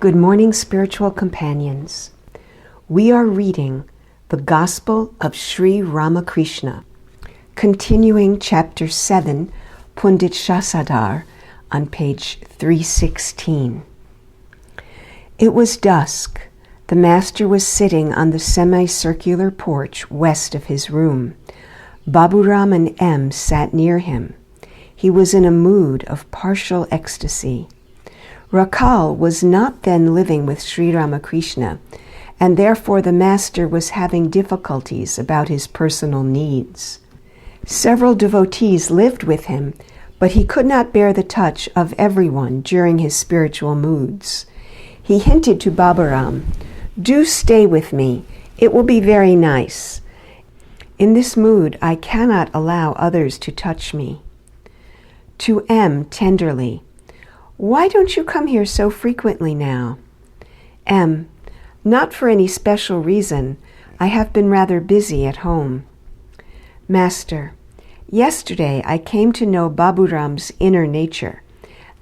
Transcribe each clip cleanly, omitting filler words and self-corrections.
Good morning, spiritual companions. We are reading the Gospel of Sri Ramakrishna, continuing chapter 7, Pundit Shasadhar, on page 316. It was dusk. The master was sitting on the semicircular porch west of his room. Baburam and M sat near him. He was in a mood of partial ecstasy. Rakal was not then living with Sri Ramakrishna, and therefore the master was having difficulties about his personal needs. Several devotees lived with him, but he could not bear the touch of everyone during his spiritual moods. He hinted to Baburam, "Do stay with me. It will be very nice. In this mood, I cannot allow others to touch me." To M tenderly, "Why don't you come here so frequently now?" M, "Not for any special reason. I have been rather busy at home." Master, "Yesterday I came to know Baburam's inner nature.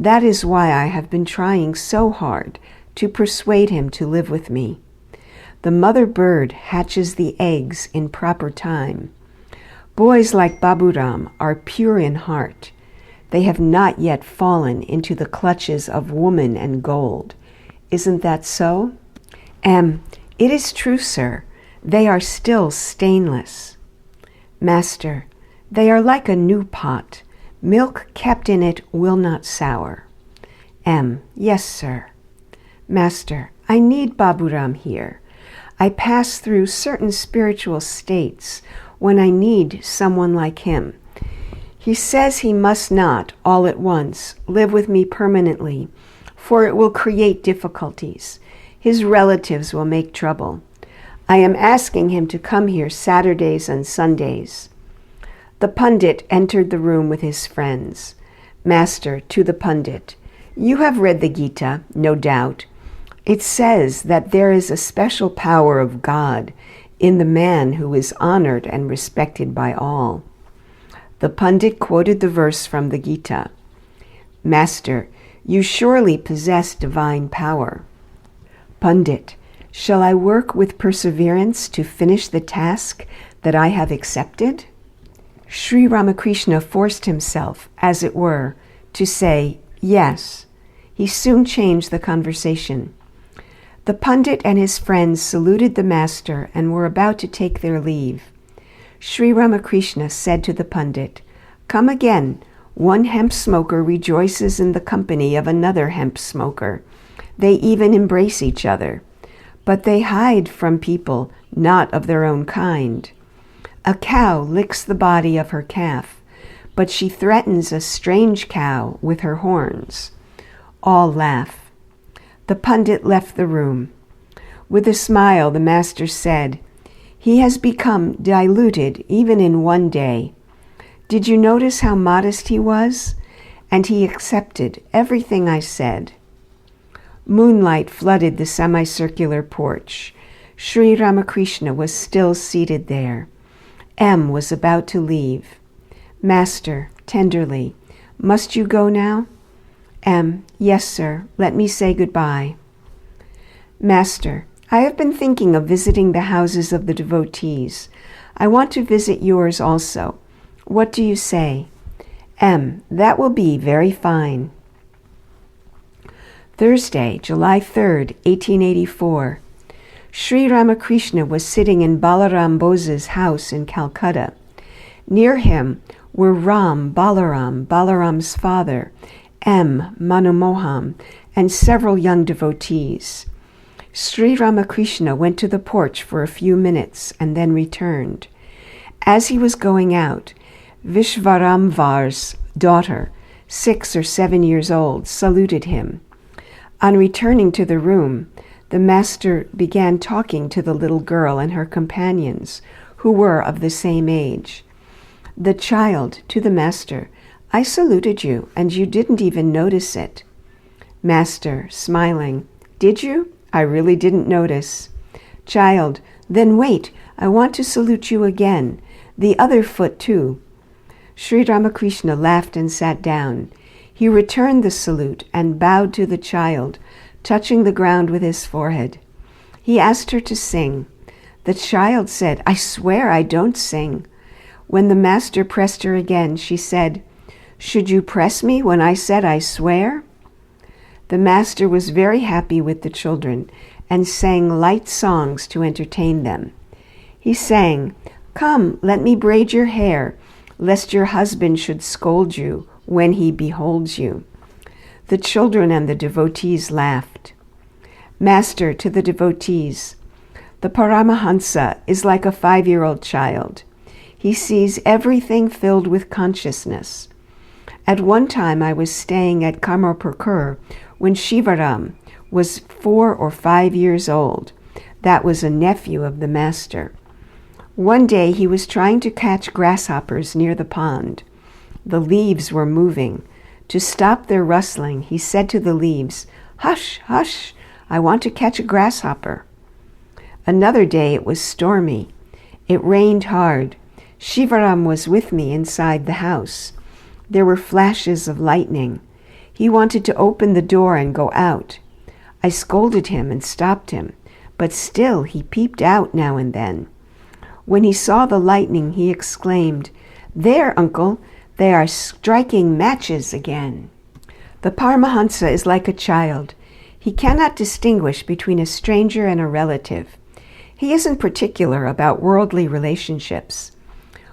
That is why I have been trying so hard to persuade him to live with me. The mother bird hatches the eggs in proper time. Boys like Baburam are pure in heart. They have not yet fallen into the clutches of woman and gold. Isn't that so?" M, "It is true, sir. They are still stainless." Master, "They are like a new pot. Milk kept in it will not sour." M, "Yes, sir." Master, "I need Baburam here. I pass through certain spiritual states when I need someone like him. He says he must not, all at once, live with me permanently, for it will create difficulties. His relatives will make trouble. I am asking him to come here Saturdays and Sundays." The pundit entered the room with his friends. Master, to the pundit, "You have read the Gita, no doubt. It says that there is a special power of God in the man who is honored and respected by all." The pundit quoted the verse from the Gita. Master, "You surely possess divine power." Pundit, "Shall I work with perseverance to finish the task that I have accepted?" Sri Ramakrishna forced himself, as it were, to say, "Yes." He soon changed the conversation. The pundit and his friends saluted the master and were about to take their leave. Sri Ramakrishna said to the pundit, "Come again. One hemp smoker rejoices in the company of another hemp smoker. They even embrace each other. But they hide from people not of their own kind. A cow licks the body of her calf, but she threatens a strange cow with her horns." All laugh. The pundit left the room. With a smile, the master said, "He has become diluted even in one day. Did you notice how modest he was? And he accepted everything I said." Moonlight flooded the semicircular porch. Sri Ramakrishna was still seated there. M was about to leave. Master, tenderly, "Must you go now?" M, "Yes, sir. Let me say goodbye." Master, "I have been thinking of visiting the houses of the devotees. I want to visit yours also. What do you say?" M, "That will be very fine." Thursday, July 3rd, 1884. Sri Ramakrishna was sitting in Balaram Bose's house in Calcutta. Near him were Ram, Balaram's father, M, Manomoham, and several young devotees. Sri Ramakrishna went to the porch for a few minutes and then returned. As he was going out, Vishvaramvar's daughter, 6 or 7 years old, saluted him. On returning to the room, the master began talking to the little girl and her companions, who were of the same age. The child, to the master, "I saluted you, and you didn't even notice it." Master, smiling, "Did you? I really didn't notice." Child, "Then wait, I want to salute you again. The other foot too." Sri Ramakrishna laughed and sat down. He returned the salute and bowed to the child, touching the ground with his forehead. He asked her to sing. The child said, "I swear I don't sing." When the master pressed her again, she said, "Should you press me when I said I swear?" The master was very happy with the children and sang light songs to entertain them. He sang, "Come, let me braid your hair, lest your husband should scold you when he beholds you." The children and the devotees laughed. Master to the devotees, the Paramahansa is like a 5-year-old child. He sees everything filled with consciousness. At one time I was staying at Karmarpurkur when Shivaram was 4 or 5 years old. That was a nephew of the master. One day he was trying to catch grasshoppers near the pond. The leaves were moving. To stop their rustling, he said to the leaves, "Hush, hush, I want to catch a grasshopper." Another day it was stormy. It rained hard. Shivaram was with me inside the house. There were flashes of lightning. He wanted to open the door and go out. I scolded him and stopped him, but still he peeped out now and then. When he saw the lightning, he exclaimed, "There, uncle, they are striking matches again." The Paramahansa is like a child. He cannot distinguish between a stranger and a relative. He isn't particular about worldly relationships.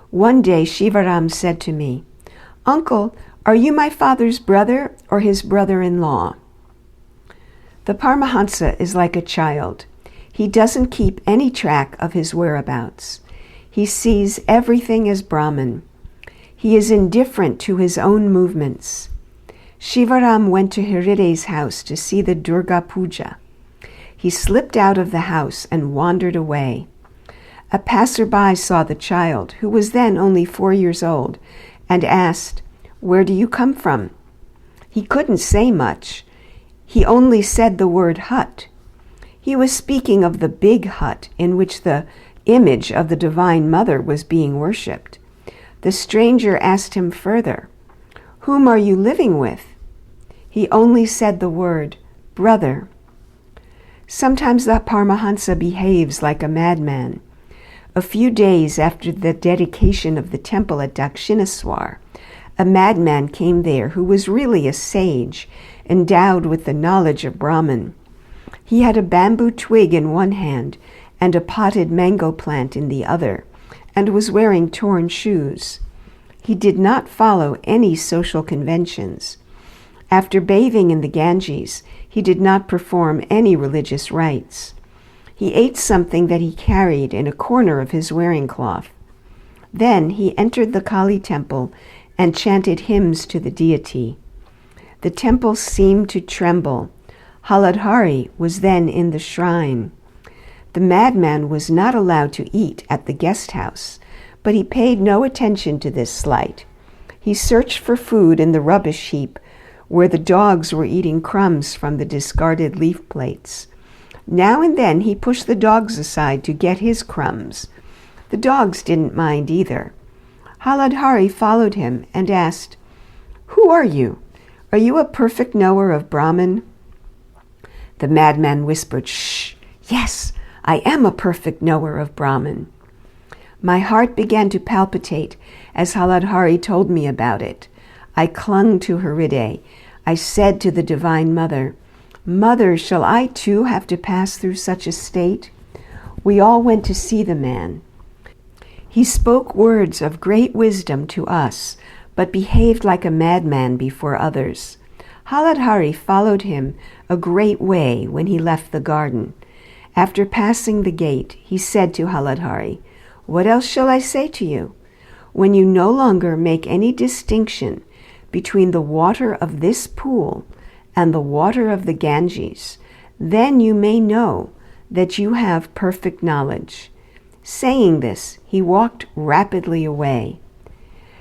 One day Shivaram said to me, "Uncle, are you my father's brother or his brother-in-law?" The Paramahansa is like a child. He doesn't keep any track of his whereabouts. He sees everything as Brahman. He is indifferent to his own movements. Shivaram went to Hriday's house to see the Durga Puja. He slipped out of the house and wandered away. A passerby saw the child, who was then only 4 years old, and asked, "Where do you come from?" He couldn't say much. He only said the word hut. He was speaking of the big hut in which the image of the Divine Mother was being worshipped. The stranger asked him further, "Whom are you living with?" He only said the word, "brother." Sometimes the Paramahansa behaves like a madman. A few days after the dedication of the temple at Dakshinaswar, a madman came there who was really a sage, endowed with the knowledge of Brahman. He had a bamboo twig in one hand and a potted mango plant in the other, and was wearing torn shoes. He did not follow any social conventions. After bathing in the Ganges, he did not perform any religious rites. He ate something that he carried in a corner of his wearing cloth. Then he entered the Kali temple and chanted hymns to the deity. The temple seemed to tremble. Haladhari was then in the shrine. The madman was not allowed to eat at the guest house, but he paid no attention to this slight. He searched for food in the rubbish heap where the dogs were eating crumbs from the discarded leaf plates. Now and then he pushed the dogs aside to get his crumbs. The dogs didn't mind either. Haladhari followed him and asked, "Who are you? Are you a perfect knower of Brahman?" The madman whispered, "Shh, yes, I am a perfect knower of Brahman." My heart began to palpitate as Haladhari told me about it. I clung to Hriday. I said to the Divine Mother, "Mother, shall I too have to pass through such a state?" We all went to see the man. He spoke words of great wisdom to us, but behaved like a madman before others. Haladhari followed him a great way when he left the garden. After passing the gate, he said to Haladhari, "What else shall I say to you? When you no longer make any distinction between the water of this pool and the water of the Ganges, then you may know that you have perfect knowledge." Saying this, he walked rapidly away.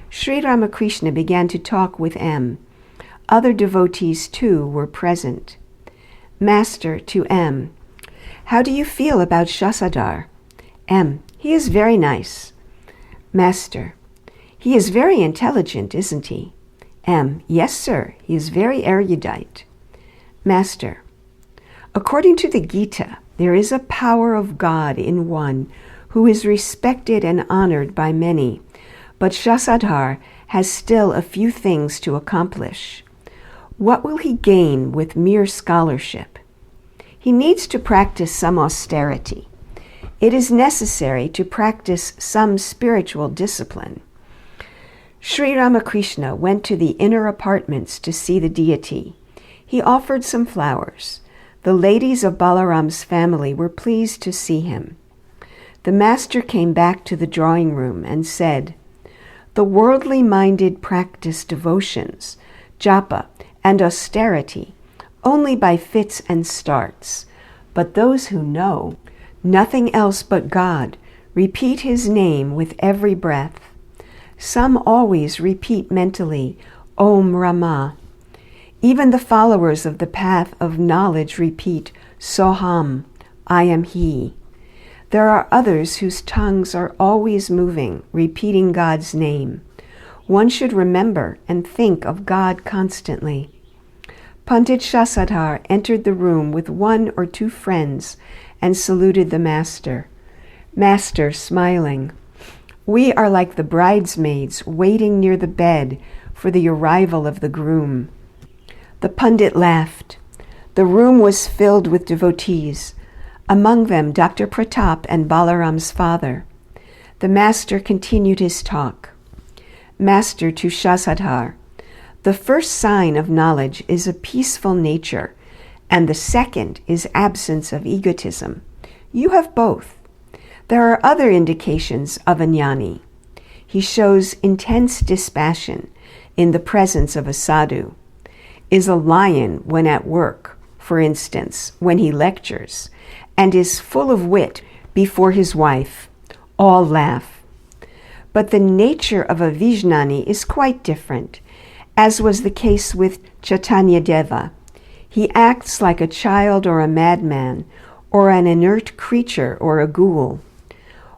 Sri Ramakrishna began to talk with M. Other devotees too were present. Master to M. "How do you feel about Shasadhar?" M. "He is very nice." Master. "He is very intelligent, isn't he?" M. "Yes, sir. He is very erudite." Master. According to the Gita, there is a power of God in one who is respected and honored by many, but Shasadhar has still a few things to accomplish. What will he gain with mere scholarship? He needs to practice some austerity. It is necessary to practice some spiritual discipline. Sri Ramakrishna went to the inner apartments to see the deity. He offered some flowers. The ladies of Balaram's family were pleased to see him. The master came back to the drawing room and said, "The worldly-minded practice devotions, japa, and austerity only by fits and starts, but those who know nothing else but God repeat his name with every breath. Some always repeat mentally, Om Rama. Even the followers of the path of knowledge repeat, Soham, I am he. There are others whose tongues are always moving, repeating God's name. One should remember and think of God constantly." Pandit Shasadhar entered the room with 1 or 2 friends and saluted the master. Master, smiling, "We are like the bridesmaids waiting near the bed for the arrival of the groom." The Pandit laughed. The room was filled with devotees, among them Dr. Pratap and Balaram's father. The master continued his talk. Master to Shasadhar, "The first sign of knowledge is a peaceful nature, and the second is absence of egotism. You have both. There are other indications of a jnani. He shows intense dispassion in the presence of a sadhu, is a lion when at work, for instance, when he lectures, and is full of wit before his wife. All laugh. But the nature of a Vijnani is quite different, as was the case with Chaitanya Deva. He acts like a child or a madman, or an inert creature or a ghoul.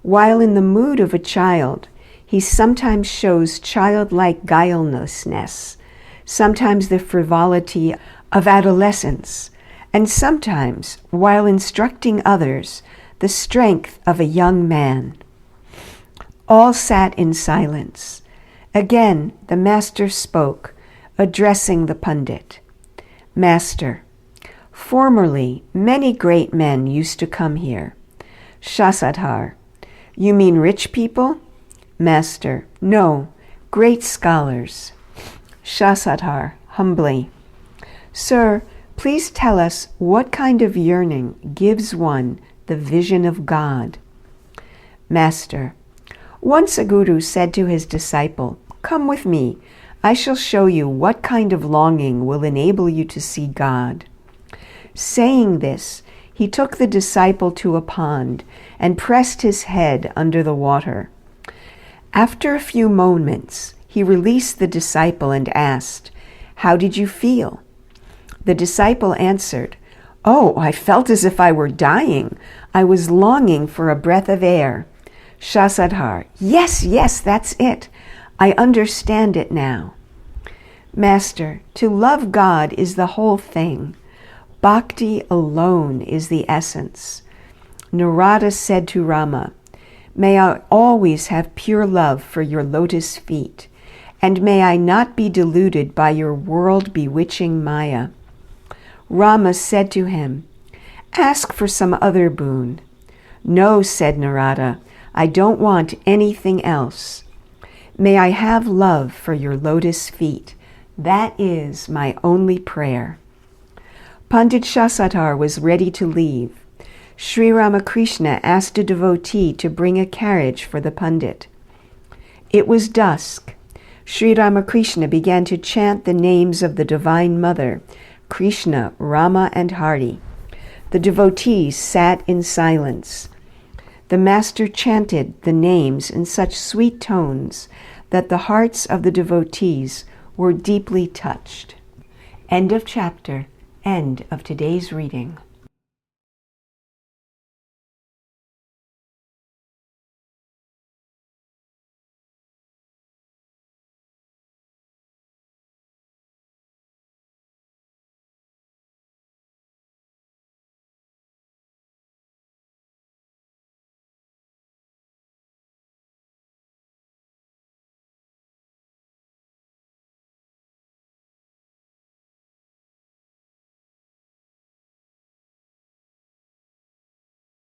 While in the mood of a child, he sometimes shows childlike guilelessness, sometimes the frivolity of adolescence, and sometimes, while instructing others, the strength of a young man. All sat in silence. Again, the master spoke, addressing the Pandit. Master, formerly many great men used to come here. Shasadhar, you mean rich people? Master, no, great scholars. Shasadhar, humbly, Sir, please tell us what kind of yearning gives one the vision of God. Master, once a guru said to his disciple, "Come with me, I shall show you what kind of longing will enable you to see God." Saying this, he took the disciple to a pond and pressed his head under the water. After a few moments, he released the disciple and asked, "How did you feel?" The disciple answered, "Oh, I felt as if I were dying. I was longing for a breath of air." Shasadhar, yes, that's it. I understand it now. Master, to love God is the whole thing. Bhakti alone is the essence. Narada said to Rama, "May I always have pure love for your lotus feet, and may I not be deluded by your world-bewitching Maya." Rama said to him, "Ask for some other boon." "No," said Narada, "I don't want anything else. May I have love for your lotus feet. That is my only prayer." Pandit Shasadhar was ready to leave. Sri Ramakrishna asked a devotee to bring a carriage for the Pandit. It was dusk. Sri Ramakrishna began to chant the names of the Divine Mother, Krishna, Rama, and Hari. The devotees sat in silence. The master chanted the names in such sweet tones that the hearts of the devotees were deeply touched. End of chapter. End of today's reading.